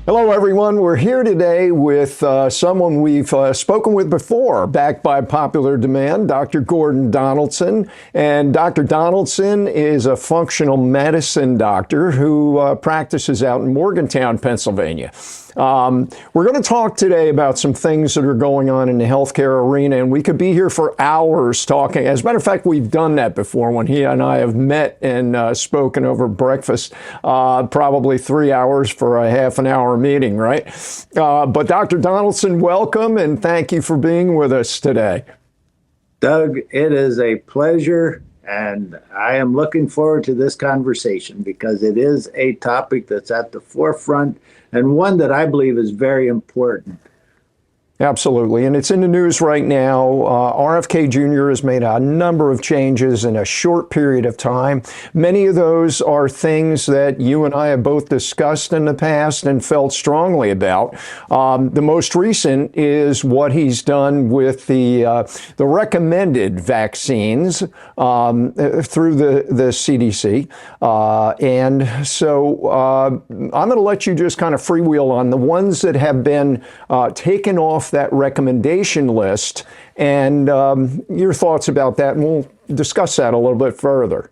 Hello, everyone. We're here today with someone we've spoken with before, backed by popular demand, Dr. Gordon Donaldson. And Dr. Donaldson is a functional medicine doctor who practices out in Morgantown, Pennsylvania. We're going to talk today about some things that are going on in the healthcare arena, and we could be here for hours talking. As a matter of fact, we've done that before when he and I have met and spoken over breakfast, probably 3 hours for a half an hour meeting, right? But Dr. Donaldson, welcome, and thank you for being with us today. Doug, it is a pleasure, and I am looking forward to this conversation because it is a topic that's at the forefront and one that I believe is very important. Absolutely. And it's in the news right now. RFK Jr. has made a number of changes in a short period of time. Many of those are things that you and I have both discussed in the past and felt strongly about. The most recent is what he's done with the recommended vaccines through the CDC. And so I'm going to let you just kind of freewheel on the ones that have been taken off that recommendation list and your thoughts about that, and we'll discuss that a little bit further.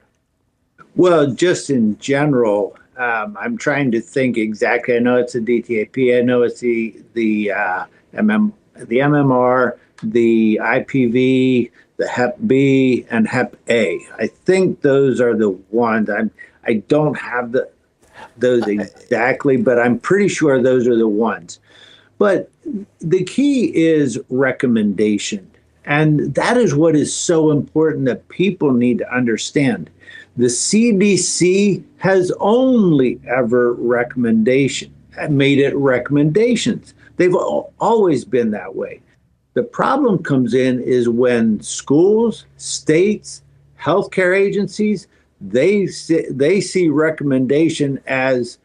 Well, just in general, I'm trying to think exactly. I know it's a DTaP. I know it's the MMR, the IPV, the Hep B, and Hep A. I think those are the ones. I don't have those exactly, but I'm pretty sure those are the ones. But the key is recommendation. And that is what is so important that people need to understand. The CDC has only ever made it recommendations. They've always been that way. The problem comes in is when schools, states, healthcare agencies, they see recommendation as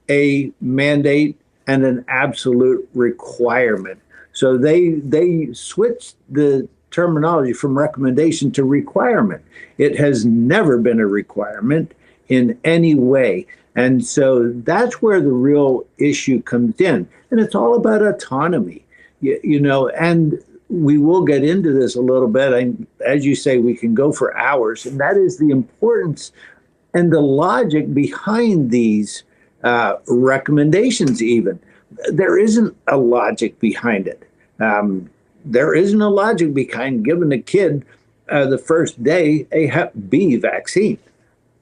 a mandate and an absolute requirement. So they switched the terminology from recommendation to requirement. It has never been a requirement in any way. And so that's where the real issue comes in. And it's all about autonomy, you know, and we will get into this a little bit. And as you say, we can go for hours. And that is the importance and the logic behind these recommendations even. There isn't a logic behind it. There isn't a logic behind giving a kid the first day a Hep B vaccine.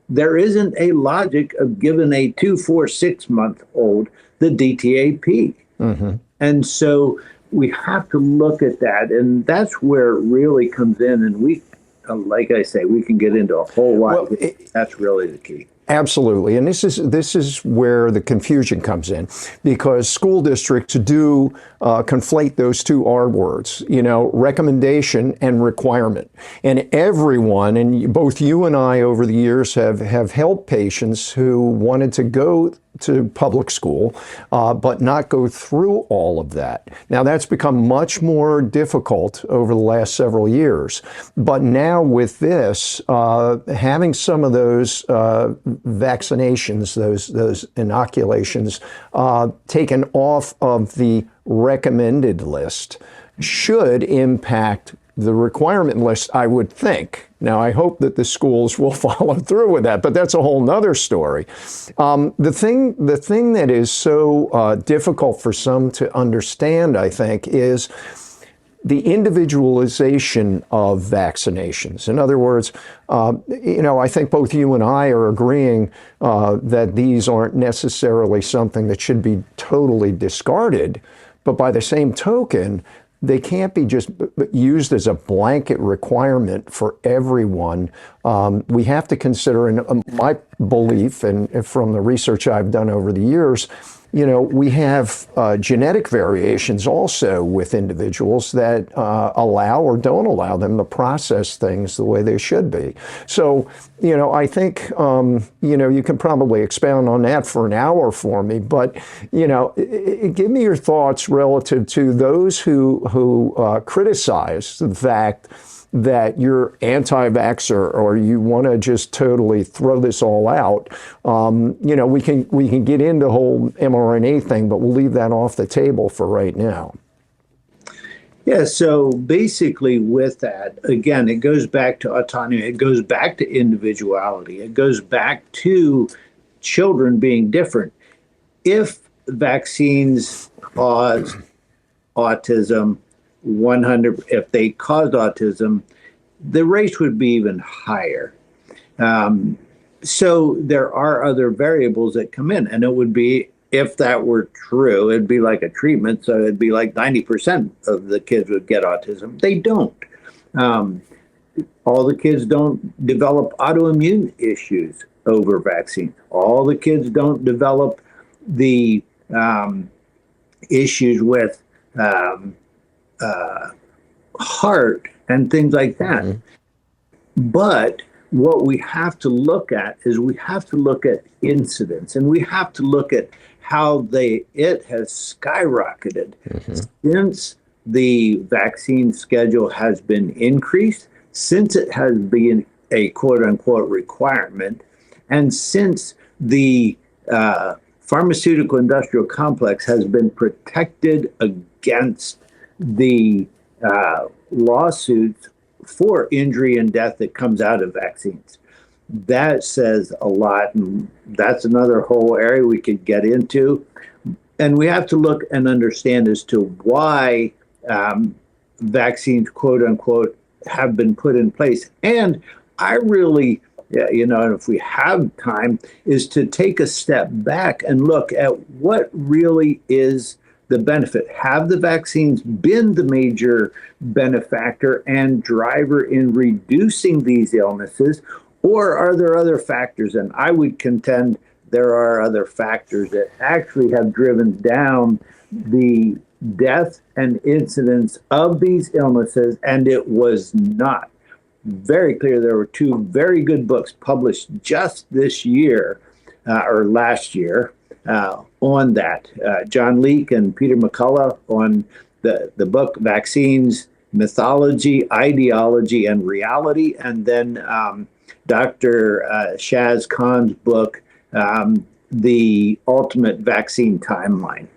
There isn't a logic of giving a 2, 4, 6 month old the DTaP. Mm-hmm. And so we have to look at that. And that's where it really comes in. And we, like I say, we can get into a whole lot. Well, that's really the key. Absolutely. And this is where the confusion comes in, because school districts do conflate those two R words, you know, recommendation and requirement. And everyone, and both you and I over the years have helped patients who wanted to go to public school, but not go through all of that. Now, that's become much more difficult over the last several years. But now with this, having some of those vaccinations, those inoculations, taken off of the recommended list should impact the requirement list, I would think. Now, I hope that the schools will follow through with that, but that's a whole nother story. The thing that is so difficult for some to understand, I think, is the individualization of vaccinations. In other words, you know, I think both you and I are agreeing that these aren't necessarily something that should be totally discarded, but by the same token, they can't be just used as a blanket requirement for everyone. We have to consider, in my belief, and from the research I've done over the years, you know, we have genetic variations also with individuals that allow or don't allow them to process things the way they should be. So, you know, I think, you know, you can probably expound on that for an hour for me, but, you know, give me your thoughts relative to those who criticize the fact that you're anti-vaxxer or you want to just totally throw this all out, we can get into the whole mRNA thing, but we'll leave that off the table for right now. Yeah, so basically with that, again, it goes back to autonomy, it goes back to individuality, it goes back to children being different. If vaccines cause autism, if they caused autism, the rates would be even higher. So there are other variables that come in, and it would be, if that were true, it'd be like a treatment. So it'd be like 90% of the kids would get autism. They don't. All the kids don't develop autoimmune issues over vaccines. All the kids don't develop the issues with heart and things like that. Mm-hmm. But what we have to look at is we have to look at incidence, and we have to look at how it has skyrocketed since the vaccine schedule has been increased, since it has been a quote-unquote requirement, and since the pharmaceutical industrial complex has been protected against the lawsuits for injury and death that comes out of vaccines. That says a lot, and that's another whole area we could get into. And we have to look and understand as to why vaccines, quote unquote, have been put in place. And I really, and if we have time, is to take a step back and look at what really is the benefit. Have the vaccines been the major benefactor and driver in reducing these illnesses, or are there other factors? And I would contend there are other factors that actually have driven down the death and incidence of these illnesses, and it was not very clear. There were two very good books published just this year or last year on that. John Leake and Peter McCullough on the book Vaccines, Mythology, Ideology, and Reality, and then Dr. Shaz Khan's book, The Ultimate Vaccine Timeline.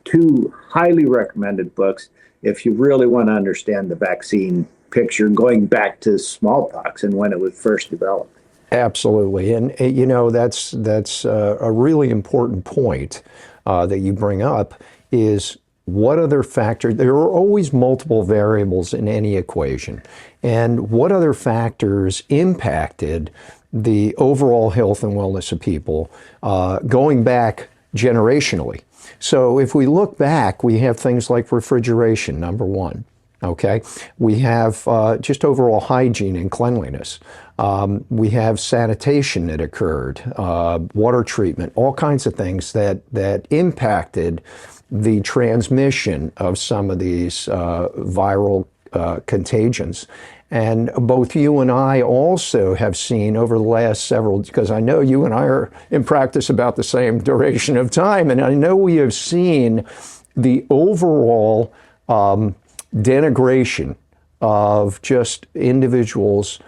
Two highly recommended books if you really want to understand the vaccine picture going back to smallpox and when it was first developed. Absolutely. And, that's a really important point that you bring up is what other factors, there are always multiple variables in any equation, and what other factors impacted the overall health and wellness of people going back generationally. So if we look back, we have things like refrigeration, number one. Okay, we have just overall hygiene and cleanliness. We have sanitation that occurred, water treatment, all kinds of things that impacted the transmission of some of these viral contagions. And both you and I also have seen over the last several, because I know you and I are in practice about the same duration of time, and I know we have seen the overall denigration of just individuals'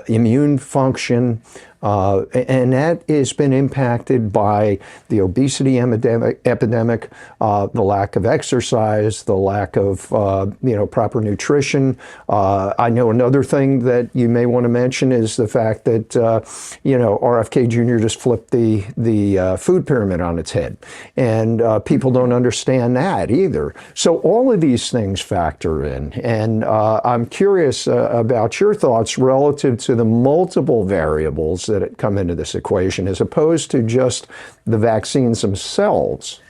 immune function, and that has been impacted by the obesity epidemic, the lack of exercise, the lack of proper nutrition. I know another thing that you may want to mention is the fact that RFK Jr. just flipped the food pyramid on its head, and people don't understand that either. So all of these things factor in, and I'm curious about your thoughts relative to the multiple variables that come into this equation as opposed to just the vaccines themselves.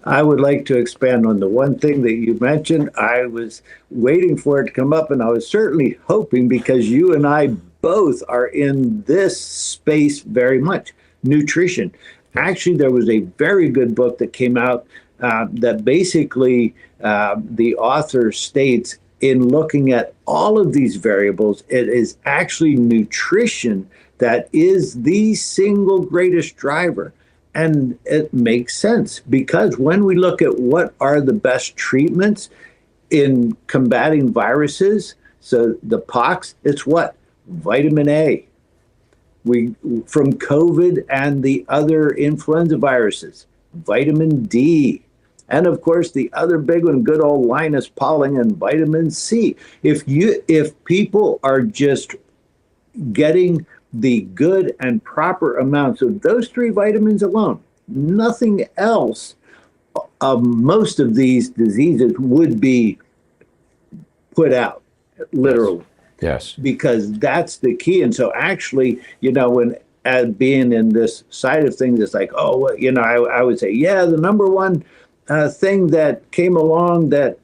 I would like to expand on the one thing that you mentioned. I was waiting for it to come up, and I was certainly hoping, because you and I both are in this space very much, nutrition. Actually, there was a very good book that came out that basically the author states, in looking at all of these variables, it is actually nutrition that is the single greatest driver. And it makes sense, because when we look at what are the best treatments, in combating viruses. So the pox, it's what? Vitamin A. We from COVID and the other influenza viruses, vitamin D. And of course, the other big one, good old Linus Pauling, and vitamin C. If people are just getting the good and proper amounts of those three vitamins alone, nothing else, most of these diseases would be put out, literally. Yes. Because that's the key. And so actually, when as being in this side of things, it's like, oh, I would say, yeah, the number one thing that came along that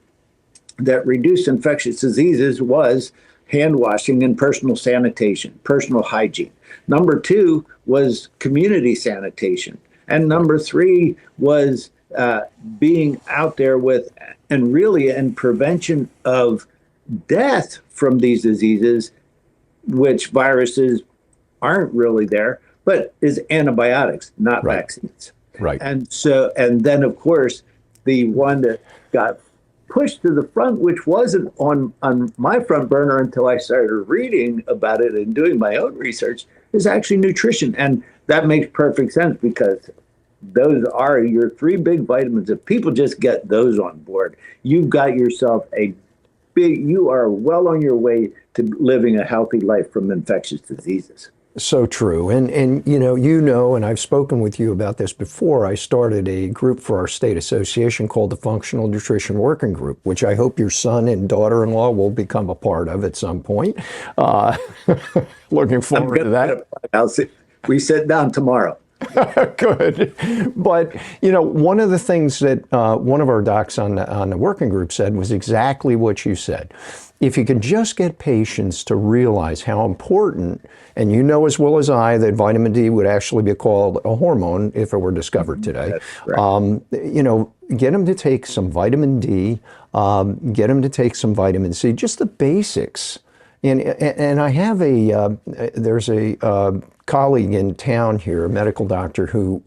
reduced infectious diseases was hand washing and personal sanitation, personal hygiene. Number two was community sanitation. And number three was being out there with, and really in prevention of death from these diseases, which viruses aren't really there, but is antibiotics, not vaccines. Right. And then of course, the one that got pushed to the front, which wasn't on my front burner until I started reading about it and doing my own research, is actually nutrition. And that makes perfect sense because those are your three big vitamins. If people just get those on board, you've got yourself you are well on your way to living a healthy life from infectious diseases. So true. And and I've spoken with you about this before. I started a group for our state association called the Functional Nutrition Working Group, which I hope your son and daughter-in-law will become a part of at some point. Looking forward to that. I'll see. We sit down tomorrow. Good. But, one of the things that one of our docs on the working group said was exactly what you said. If you could just get patients to realize how important, and you know as well as I that vitamin D would actually be called a hormone if it were discovered today. Get them to take some vitamin D, get them to take some vitamin C, just the basics. And I have there's a colleague in town here, a medical doctor who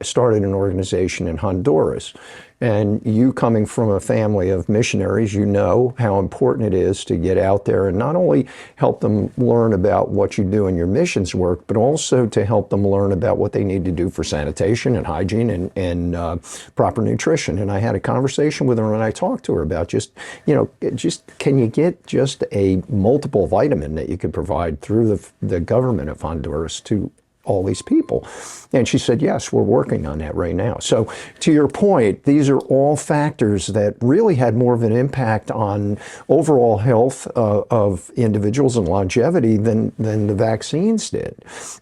started an organization in Honduras. And you coming from a family of missionaries, you know how important it is to get out there and not only help them learn about what you do in your missions work, but also to help them learn about what they need to do for sanitation and hygiene and proper nutrition. And I had a conversation with her and I talked to her about just can you get just a multiple vitamin that you could provide through the government of Honduras to all these people? And she said, yes, we're working on that right now. So to your point, these are all factors that really had more of an impact on overall health of individuals and longevity than the vaccines did.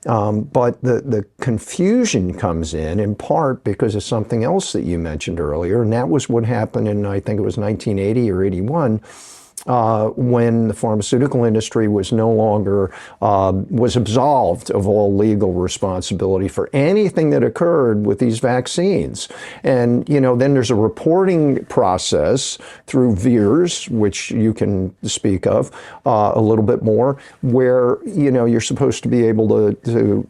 But the confusion comes in part because of something else that you mentioned earlier, and that was what happened in, I think it was 1980 or 81, when the pharmaceutical industry was no longer, was absolved of all legal responsibility for anything that occurred with these vaccines. And, then there's a reporting process through VEERS, which you can speak of a little bit more, where, you're supposed to be able to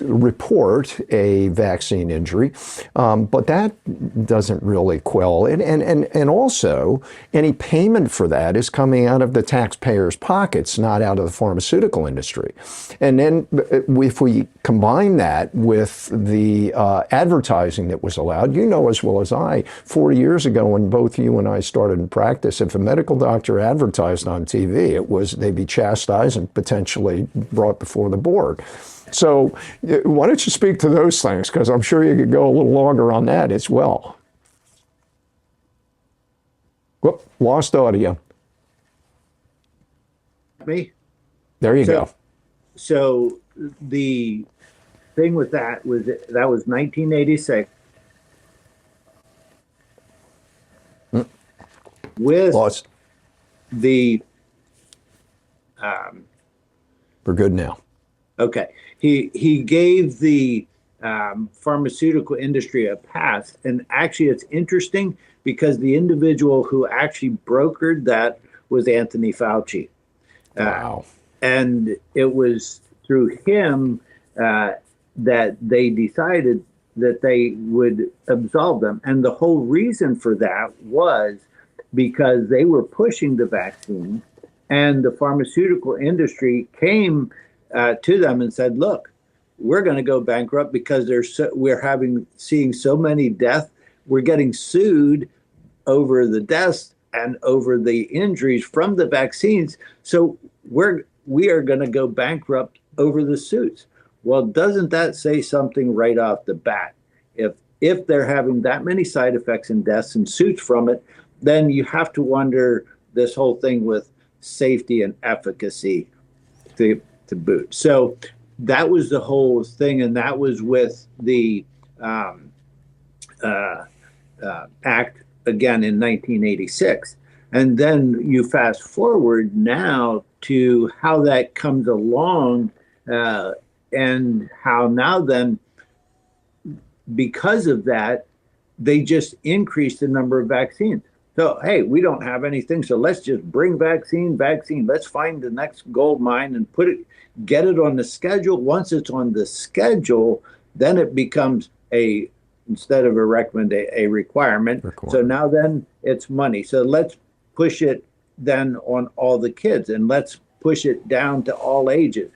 report a vaccine injury, but that doesn't really quell it. And also, any payment for that is coming out of the taxpayers' pockets, not out of the pharmaceutical industry. And then if we combine that with the advertising that was allowed, as well as I, 40 years ago when both you and I started in practice, if a medical doctor advertised on TV, they'd be chastised and potentially brought before the board. So why don't you speak to those things? Because I'm sure you could go a little longer on that as well. Whoop, lost audio. Me? There you go. So the thing with that was 1986. With lost. The we're good now. Okay. He gave the pharmaceutical industry a pass. And actually, it's interesting because the individual who actually brokered that was Anthony Fauci. Wow. And it was through him that they decided that they would absolve them. And the whole reason for that was because they were pushing the vaccine, and the pharmaceutical industry came to them and said, look, we're going to go bankrupt because we're seeing so many deaths. We're getting sued over the deaths and over the injuries from the vaccines. So we are going to go bankrupt over the suits. Well, doesn't that say something right off the bat? If they're having that many side effects and deaths and suits from it, then you have to wonder this whole thing with safety and efficacy to boot. So that was the whole thing, and that was with the act again in 1986. And then you fast forward now to how that comes along, and how now then, because of that, they just increased the number of vaccines. So, hey, we don't have anything, so let's just bring vaccine. Let's find the next gold mine and get it on the schedule. Once it's on the schedule, then it becomes instead of a requirement. So now then it's money. So let's push it then on all the kids, and let's push it down to all ages.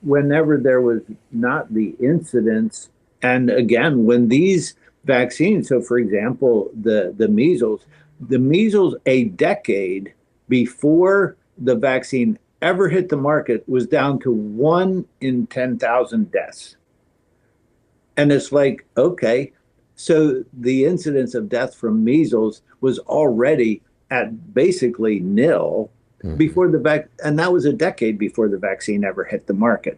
Whenever there was not the incidence, and again, when these vaccines, so for example, the measles a decade before the vaccine ever hit the market was down to 1 in 10,000 deaths. And it's like, okay, so the incidence of death from measles was already at basically nil before and that was a decade before the vaccine ever hit the market.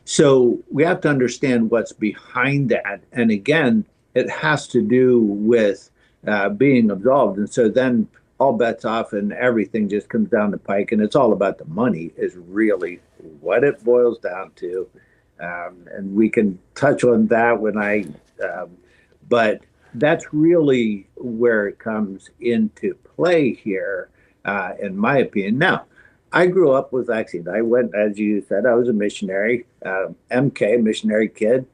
So we have to understand what's behind that. And again, it has to do with being absolved. And so then all bets off and everything just comes down the pike. And it's all about the money is really what it boils down to. And we can touch on that but that's really where it comes into play here, in my opinion. Now, I grew up with vaccines. I went, as you said, I was a missionary, MK, missionary kid.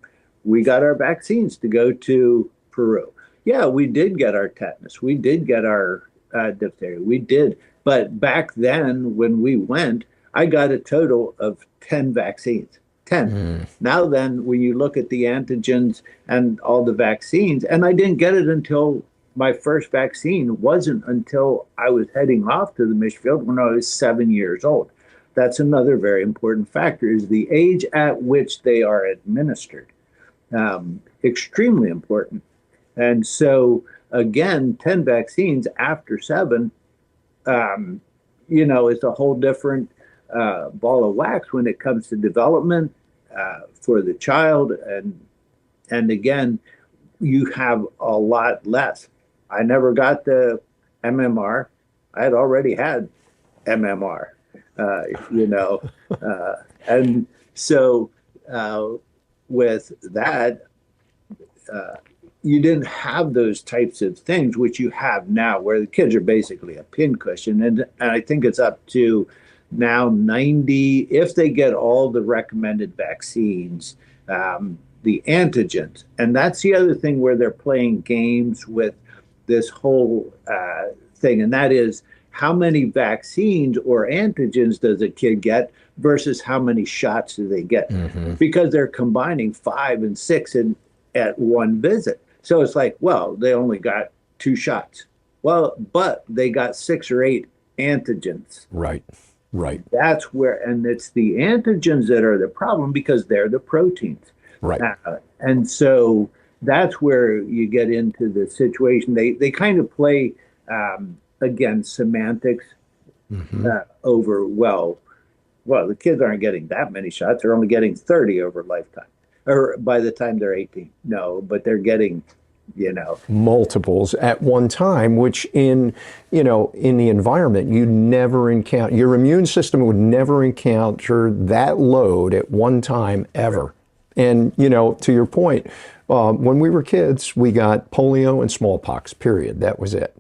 We got our vaccines to go to Peru. Yeah, we did get our tetanus. We did get our diphtheria. We did. But back then, when we went, I got a total of 10 vaccines. 10. Now then, when you look at the antigens and all the vaccines, and I didn't get it until my first vaccine wasn't until I was heading off to the mission field when I was 7 years old. That's another very important factor, is the age at which they are administered. Extremely important. And so, again, 10 vaccines after 7, is a whole different ball of wax when it comes to development for the child. And again, you have a lot less. I never got the MMR. I had already had MMR, and so with that, you didn't have those types of things, which you have now, where the kids are basically a pincushion. And I think it's up to now 90, if they get all the recommended vaccines, the antigens. And that's the other thing where they're playing games with this whole thing. And that is, how many vaccines or antigens does a kid get versus how many shots do they get? Because they're combining 5 and 6 at one visit. So it's like, well, they only got 2 shots. Well, but they got 6 or 8 antigens. Right. That's where, and it's the antigens that are the problem, because they're the proteins. Right. And so that's where you get into the situation. They kind of play, again, semantics over, well, the kids aren't getting that many shots. They're only getting 30 over lifetime, or by the time they're 18. No, but they're getting, multiples at one time, which in the environment, you never encounter. Your immune system would never encounter that load at one time ever. And, to your point, when we were kids, we got polio and smallpox, period. That was it.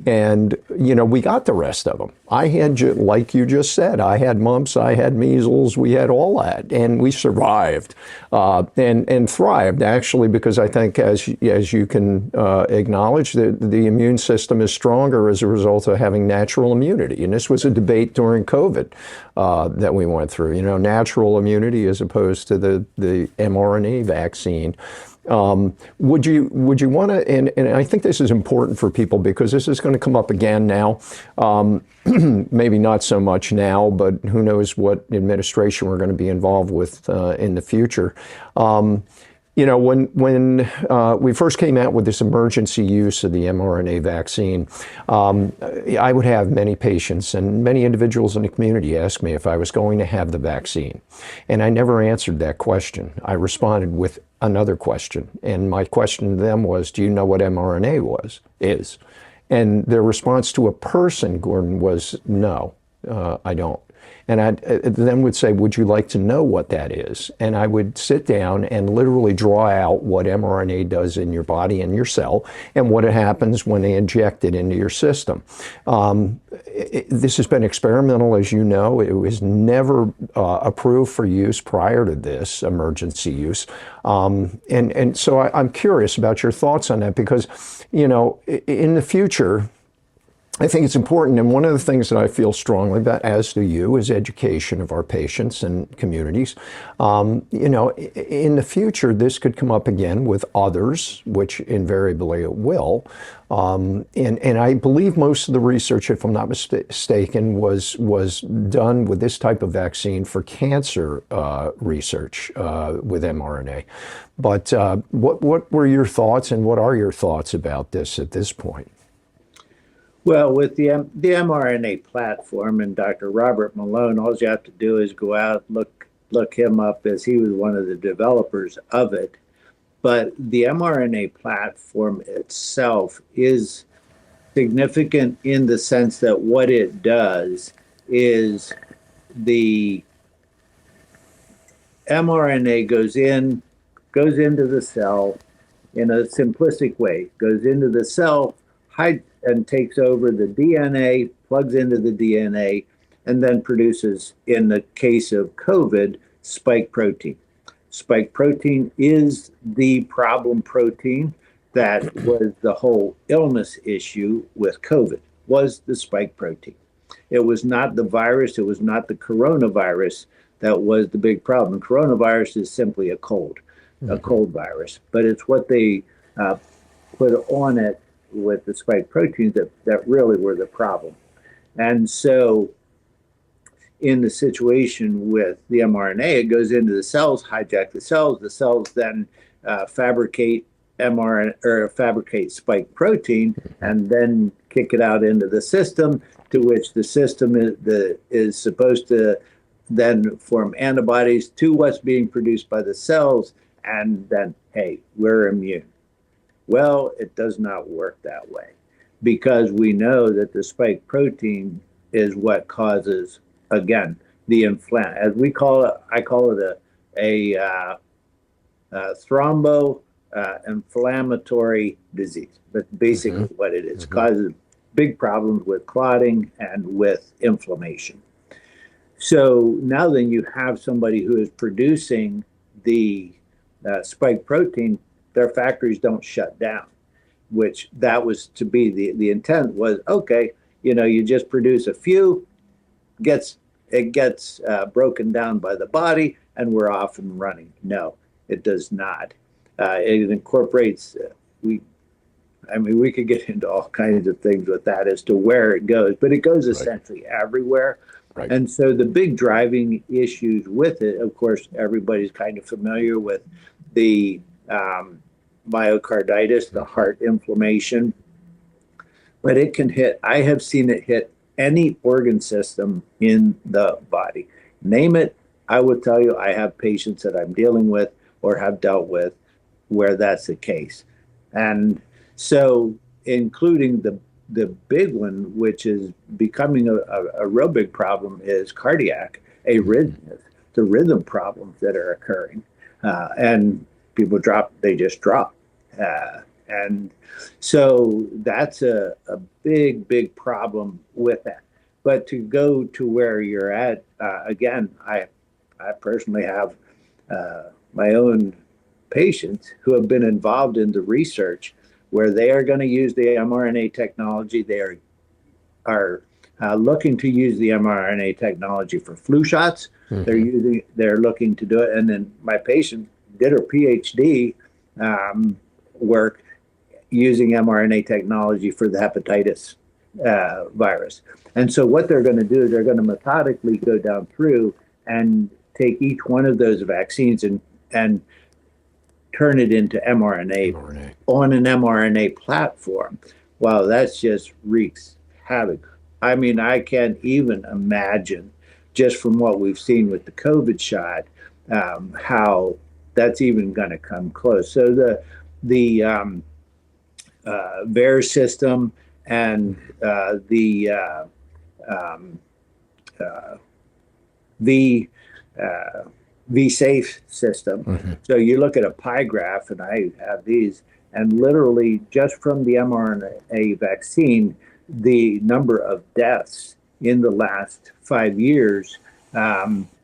And, we got the rest of them. I had, like you just said, I had mumps, I had measles, we had all that, and we survived and thrived, actually, because I think, as you can acknowledge, the immune system is stronger as a result of having natural immunity. And this was a debate during COVID that we went through, natural immunity as opposed to the mRNA vaccine. Would you want to, and I think this is important for people because this is going to come up again now, maybe not so much now, but who knows what administration we're going to be involved with in the future. When we first came out with this emergency use of the mRNA vaccine, I would have many patients and many individuals in the community ask me if I was going to have the vaccine. And I never answered that question. I responded with another question. And my question to them was, do you know what mRNA is? And their response to a person, Gordon, was, no, I don't. And I then would say, would you like to know what that is? And I would sit down and literally draw out what mRNA does in your body and your cell and what happens when they inject it into your system. This has been experimental, as you know. It was never approved for use prior to this emergency use. And so I'm curious about your thoughts on that because, in the future, I think it's important, and one of the things that I feel strongly about, as do you, is education of our patients and communities. In the future, this could come up again with others, which invariably it will. And I believe most of the research, if I'm not mistaken, was done with this type of vaccine for cancer research with mRNA. But what were your thoughts, and what are your thoughts about this at this point? Well, with the mRNA platform and Dr. Robert Malone, all you have to do is go out, look him up, as he was one of the developers of it. But the mRNA platform itself is significant in the sense that what it does is the mRNA goes into the cell in a simplistic way, goes into the cell, and takes over the DNA, plugs into the DNA, and then produces, in the case of COVID, spike protein. Spike protein is the problem protein that was the whole illness issue with COVID, was the spike protein. It was not the virus, it was not the coronavirus that was the big problem. Coronavirus is simply a cold virus, but it's what they put on it with the spike proteins that really were the problem. And so in the situation with the mRNA, it goes into the cells, hijack the cells then fabricate mRNA or fabricate spike protein and then kick it out into the system, to which the system is supposed to then form antibodies to what's being produced by the cells, and then, hey, we're immune. Well, it does not work that way, because we know that the spike protein is what causes, again, the as we call it, I call it a thrombo-inflammatory disease. That's basically what it is. Causes big problems with clotting and with inflammation. So now then you have somebody who is producing the spike protein, their factories don't shut down, which that was to be the intent was, okay, you just produce a few, it gets broken down by the body, and we're off and running. No, it does not. It incorporates, we could get into all kinds of things with that as to where it goes, but it goes essentially everywhere. Right. And so the big driving issues with it, of course, everybody's kind of familiar with the myocarditis, the heart inflammation, but it can hit, I have seen it hit any organ system in the body. Name it, I will tell you, I have patients that I'm dealing with or have dealt with where that's the case. And so including the big one, which is becoming a real big problem, is cardiac arrhythmias, the rhythm problems that are occurring. And people they just drop. And so that's a big problem with that. but to go to where you're at, again, I personally have my own patients who have been involved in the research where they are going to use the mRNA technology. They are looking to use the mRNA technology for flu shots. They're looking to do it. And then my patient did her PhD work using mRNA technology for the hepatitis virus. And so what they're going to do is they're going to methodically go down through and take each one of those vaccines and turn it into mRNA on an mRNA platform. Wow, that's just wreaks havoc. I mean, I can't even imagine, just from what we've seen with the COVID shot, how that's even going to come close. So the VAERS system and the V-Safe system. So you look at a pie graph, and I have these, and literally just from the mRNA vaccine, the number of deaths in the last 5 years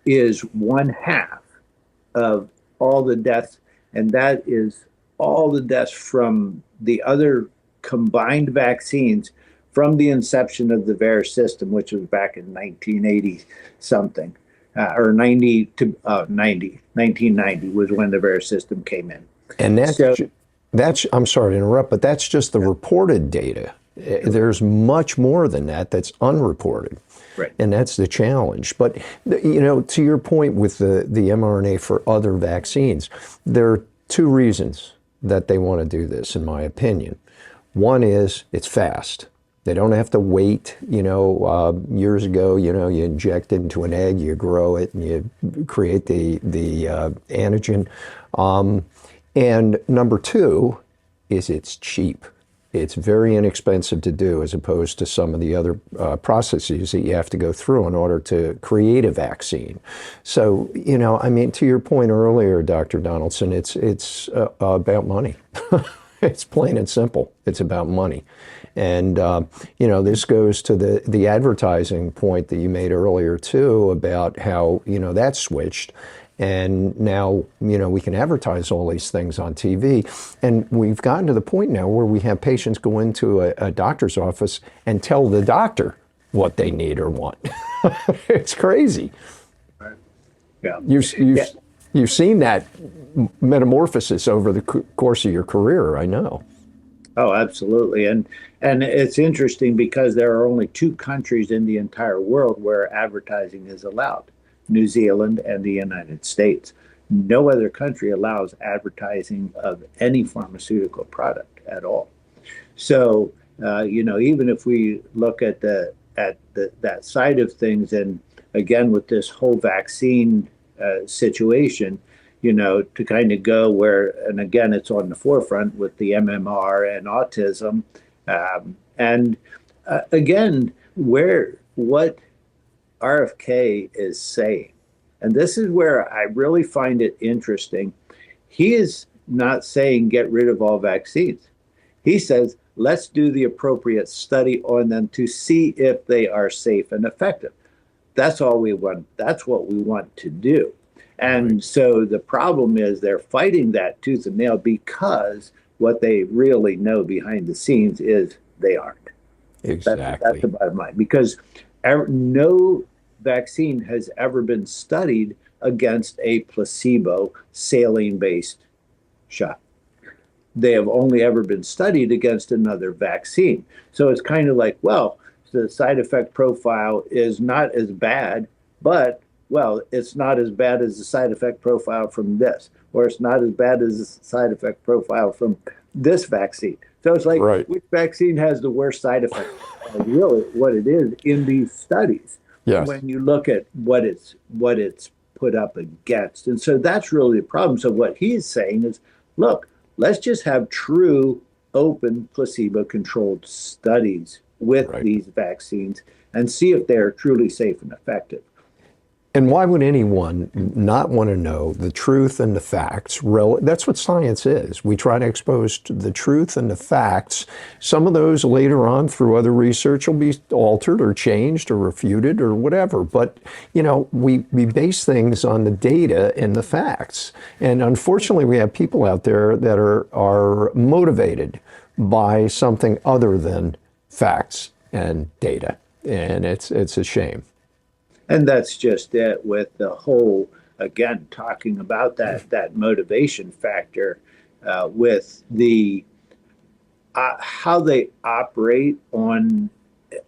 is 1/2 of all the deaths, and that is all the deaths from the other combined vaccines from the inception of the VAERS system, which was back in 1980 something, or 1990 was when the VAERS system came in. And that's I'm sorry to interrupt, but that's just the reported data. There's much more than that that's unreported. Right. And that's the challenge. But, you know, to your point with the mRNA for other vaccines, there are two reasons that they want to do this, in my opinion. One is it's fast. They don't have to wait. You know, years ago, you know, you inject it into an egg, you grow it, and you create the antigen. And number two is it's cheap. It's very inexpensive to do, as opposed to some of the other processes that you have to go through in order to create a vaccine. So, you know, I mean, to your point earlier, Dr. Donaldson, it's about money. It's plain and simple. It's about money. And, you know, this goes to the advertising point that you made earlier, too, about how, you know, that switched. And now, you know, we can advertise all these things on TV. And we've gotten to the point now where we have patients go into a doctor's office and tell the doctor what they need or want. It's crazy. Right. Yeah. You've seen that metamorphosis over the course of your career, I know. Oh, absolutely. And it's interesting because there are only 2 countries in the entire world where advertising is allowed: New Zealand and the United States. No other country allows advertising of any pharmaceutical product at all. So, you know, even if we look at that side of things, and again with this whole vaccine situation, you know, to kind of go where, and again, it's on the forefront with the MMR and autism, and again, what RFK is saying, and this is where I really find it interesting. He is not saying get rid of all vaccines. He says, let's do the appropriate study on them to see if they are safe and effective. That's all we want. That's what we want to do. And so the problem is they're fighting that tooth and nail because what they really know behind the scenes is they aren't. Exactly. That's the bottom line. Because no vaccine has ever been studied against a placebo saline-based shot. They have only ever been studied against another vaccine. So it's kind of like, well, the side effect profile is not as bad, but, well, it's not as bad as the side effect profile from this, or it's not as bad as the side effect profile from this vaccine. So it's like, which vaccine has the worst side effect? Really, what it is in these studies. Yes. When you look at what it's put up against. And so that's really the problem. So what he's saying is, look, let's just have true, open, placebo-controlled studies with these vaccines and see if they're truly safe and effective. And why would anyone not want to know the truth and the facts? That's what science is. We try to expose the truth and the facts. Some of those later on through other research will be altered or changed or refuted or whatever. But, we base things on the data and the facts. And unfortunately, we have people out there that are motivated by something other than facts and data. And it's a shame. And that's just it with the whole, again, talking about that motivation factor with the how they operate on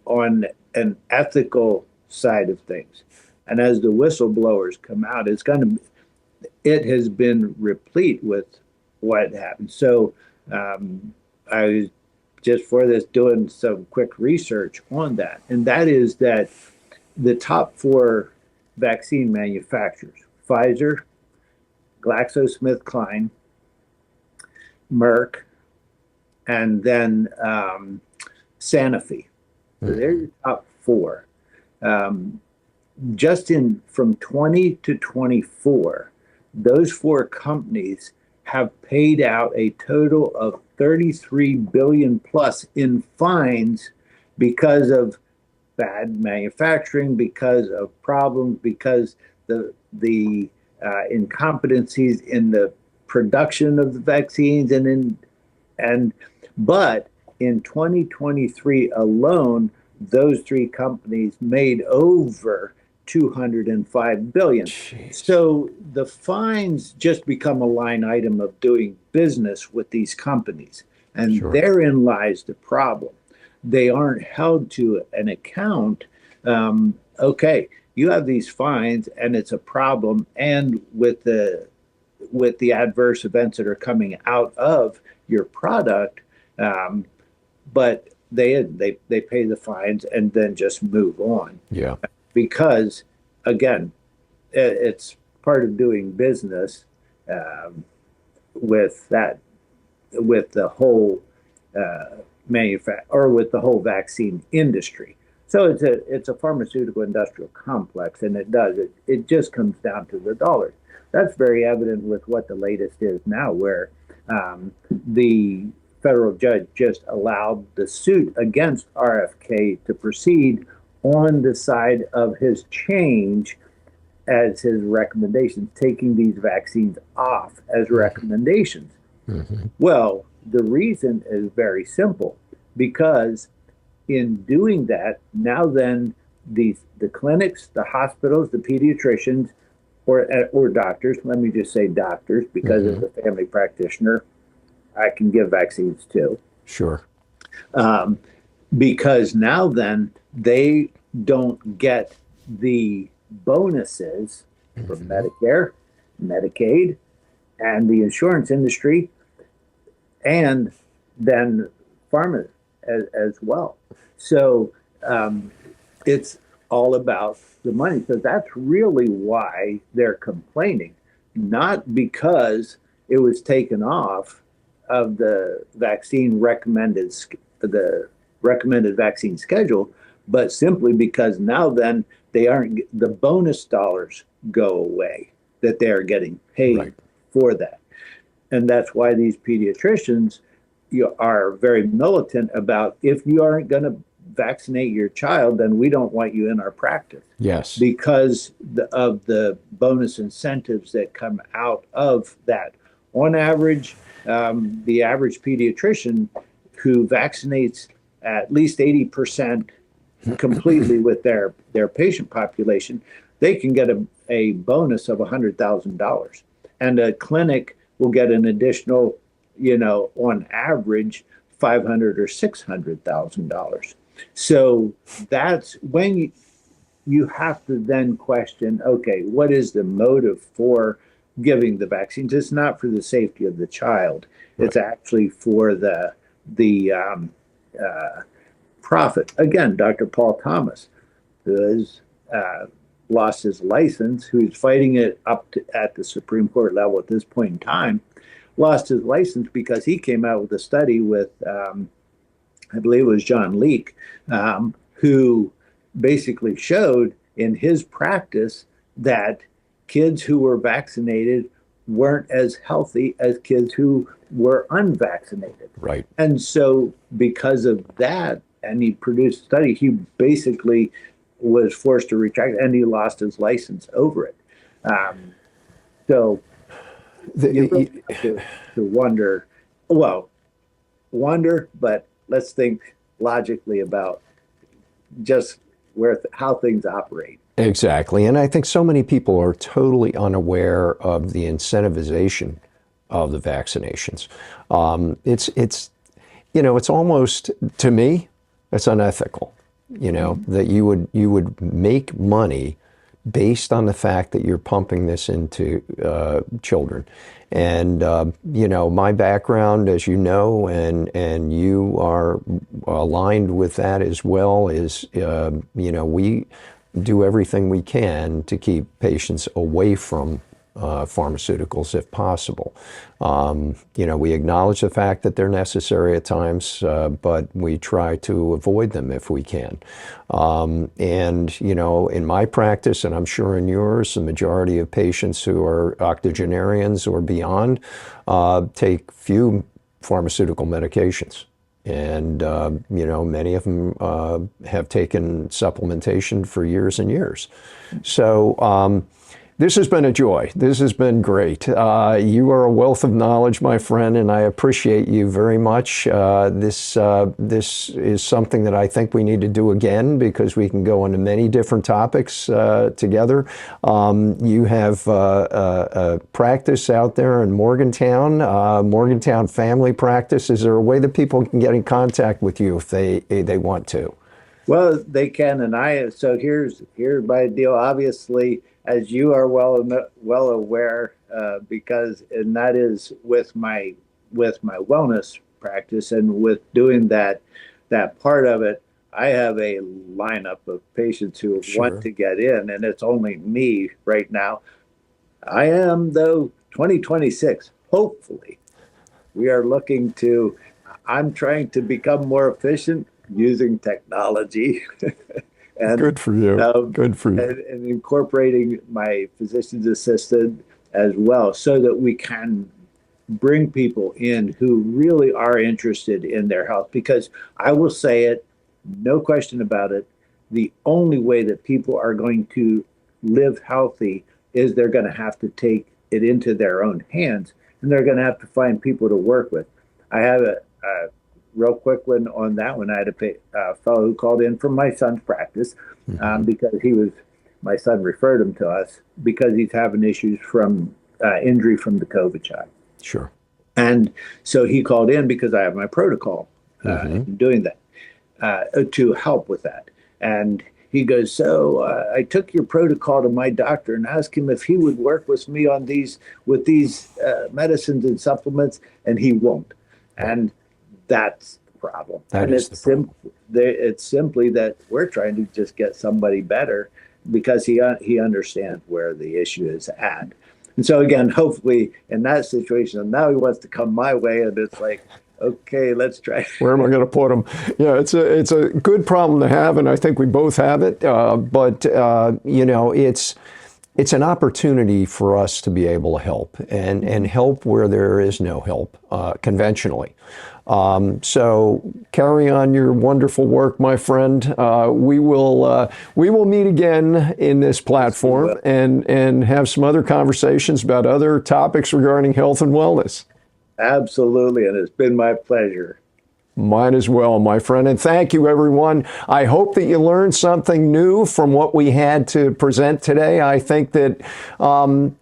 an ethical side of things. And as the whistleblowers come out, it has been replete with what happened. So I was just for this doing some quick research on that, and that is that the top 4 vaccine manufacturers, Pfizer, GlaxoSmithKline, Merck, and then Sanofi. So they're your top 4. Just from 20 to 24, those 4 companies have paid out a total of 33 billion plus in fines because of bad manufacturing, because of problems, because the incompetencies in the production of the vaccines, but in 2023 alone, those 3 companies made over 205 billion. Jeez. So the fines just become a line item of doing business with these companies, and Sure. Therein lies the problem. They aren't held to an account. Okay, you have these fines, and it's a problem. And with the adverse events that are coming out of your product, but they pay the fines and then just move on. Yeah. Because again, it's part of doing business with the whole with the whole vaccine industry. So it's a pharmaceutical industrial complex, and it just comes down to the dollars. That's very evident with what the latest is now, where the federal judge just allowed the suit against RFK to proceed on the side of his change as his recommendations, taking these vaccines off as recommendations. Mm-hmm. Well, the reason is very simple, because in doing that, now then the clinics, the hospitals, the pediatricians, or doctors, let me just say doctors, because as a family practitioner, I can give vaccines too. Sure. Because now then they don't get the bonuses from Medicare, Medicaid, and the insurance industry, and then pharma as well. So it's all about the money. So that's really why they're complaining, not because it was taken off of the recommended vaccine schedule, but simply because now then the bonus dollars go away that they are getting paid for that. And that's why these pediatricians are very militant about, if you aren't going to vaccinate your child, then we don't want you in our practice. Yes. Because of the bonus incentives that come out of that. On average, the average pediatrician who vaccinates at least 80% completely with their patient population, they can get a bonus of $100,000. And a clinic will get an additional, on average, $500,000 or $600,000. So that's when you have to then question, okay, what is the motive for giving the vaccines? It's not for the safety of the child. Right. It's actually for the profit. Again, Dr. Paul Thomas, who has lost his license, who's fighting it at the Supreme Court level at this point in time, lost his license because he came out with a study with, I believe it was John Leake, who basically showed in his practice that kids who were vaccinated weren't as healthy as kids who were unvaccinated. Right. And so because of that, and he produced a study, he basically was forced to retract and he lost his license over it. So you really have to wonder, but let's think logically about just how things operate. Exactly. And I think so many people are totally unaware of the incentivization of the vaccinations. It's almost, to me, it's unethical, that you would make money based on the fact that you're pumping this into children. And, my background, as you know, and you are aligned with that as well, is, we do everything we can to keep patients away from pharmaceuticals if possible. We acknowledge the fact that they're necessary at times, but we try to avoid them if we can. In my practice, and I'm sure in yours, the majority of patients who are octogenarians or beyond take few pharmaceutical medications. And, many of them have taken supplementation for years and years. So this has been a joy. This has been great. You are a wealth of knowledge, my friend, and I appreciate you very much. This is something that I think we need to do again because we can go into many different topics together. You have a practice out there in Morgantown, Morgantown Family Practice. Is there a way that people can get in contact with you if they want to? Well, they can, and so here's my deal. Obviously, as you are well aware, and that is with my wellness practice and with doing that part of it, I have a lineup of patients who want to get in, and it's only me right now. I am, though, 2026, hopefully, I'm trying to become more efficient using technology. And, good for you. Good for you. And incorporating my physician's assistant as well, so that we can bring people in who really are interested in their health. Because I will say it, no question about it, the only way that people are going to live healthy is they're going to have to take it into their own hands, and they're going to have to find people to work with. I have a real quick one on that one. I had a fellow who called in from my son's practice because my son referred him to us because he's having issues from injury from the COVID shot. Sure. And so he called in because I have my protocol in doing that to help with that. And he goes, so I took your protocol to my doctor and asked him if he would work with me on these medicines and supplements, and he won't. And that's the problem. It's simply that we're trying to just get somebody better because he understands where the issue is at. And so again, hopefully in that situation, now he wants to come my way, and it's like, okay, let's try. Where am I going to put him? Yeah, it's a good problem to have, and I think we both have it. But it's an opportunity for us to be able to help and help where there is no help conventionally. So carry on your wonderful work, my friend. We will meet again in this platform and have some other conversations about other topics regarding health and wellness. Absolutely, and it's been my pleasure. Mine as well, my friend. And thank you, everyone. I hope that you learned something new from what we had to present today. I think that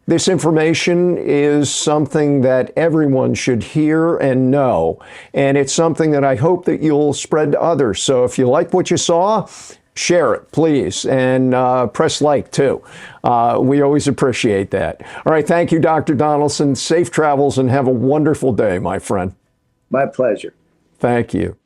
this information is something that everyone should hear and know. And it's something that I hope that you'll spread to others. So if you like what you saw, share it, please, and press like, too. We always appreciate that. All right, thank you, Dr. Donaldson. Safe travels and have a wonderful day, my friend. My pleasure. Thank you.